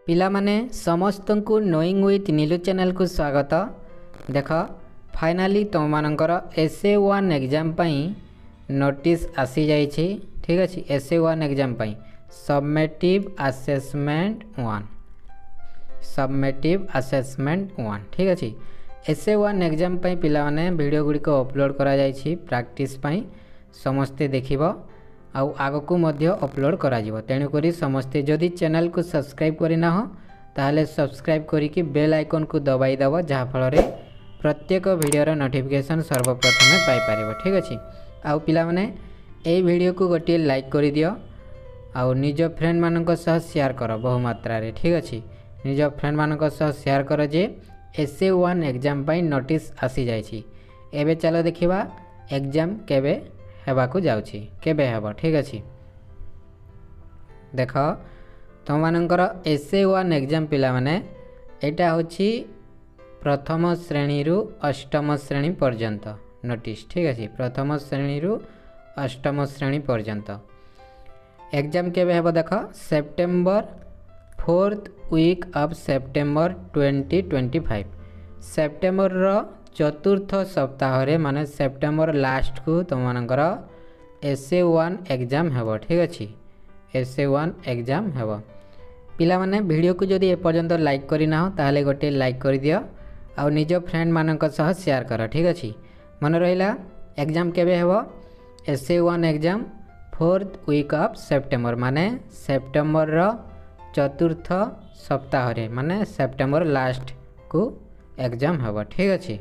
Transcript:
पिला माने समस्त को नोइंग विथ नीलू चैनल को स्वागत। देख फाइनाली तुम मानकर SA1 एग्जाम पाई नोटिस आसी जाइए। ठीक अच्छे SA1 एग्जाम पाई सबमेटिव असेसमेंट 1 सबमेटिव असेसमेंट 1 ठीक अच्छे SA1 एग्जाम पाई पिला माने वीडियो गुड़ी को अपलोड करा जाइए प्रैक्टिस पाई समस्ते देखिबो आग को मध्य अपलोड करा जिवो। तेणुकरी समस्ते जदि चैनल को सब्सक्राइब करना हो ताहले सब्सक्राइब करिकी बेल आइकन को दबाई दब जहाँ फल प्रत्येक वीडियोर नोटिफिकेशन सर्वप्रथमे पाई परिबो। ठीक अच्छे आउ पिला माने ए वीडियो को गोटे लाइक कर दियो आउ निज फ्रेंड मानक सह शेयर कर बहु मात्रा रे। ठीक अच्छे निज फ्रेंड मानक सह शेयर कर जे SA1 एग्जाम पाई नोटिस आसी जाइए। एबे चलो देखिबा एग्जाम केबे हेबा को जाउछि केबे हेबो। ठीक अच्छे देख तुम मानकर SA1 एग्जाम पिला माने एटा होछि प्रथम श्रेणी रु अष्टम श्रेणी पर्यंत नोटिस। ठीक अच्छे प्रथम श्रेणी रु अष्टम श्रेणी पर्यंत एग्जाम केबे हेबो देख September 4th week of September 2025 September रो चतुर्थ सप्ताह रे माने सेप्टेम्बर लास्ट को तुम मानकर SA1 एग्जाम हेबो। ठीक अच्छे SA1 एग्जाम हेबो। पिला माने वीडियो को जदि एपर्यंत लाइक करना हो ताहले गोटे लाइक कर दियो आ निज फ्रेंड मानक सह शेयर कर। ठीक अच्छे मन रहिला एग्जाम केबे हेबो SA1 exam 4th week of September माने सेप्टेम्बर रो चतुर्थ सप्ताह रे माने सेप्टेम्बर लास्ट को एग्जाम हेबो। ठीक अच्छे।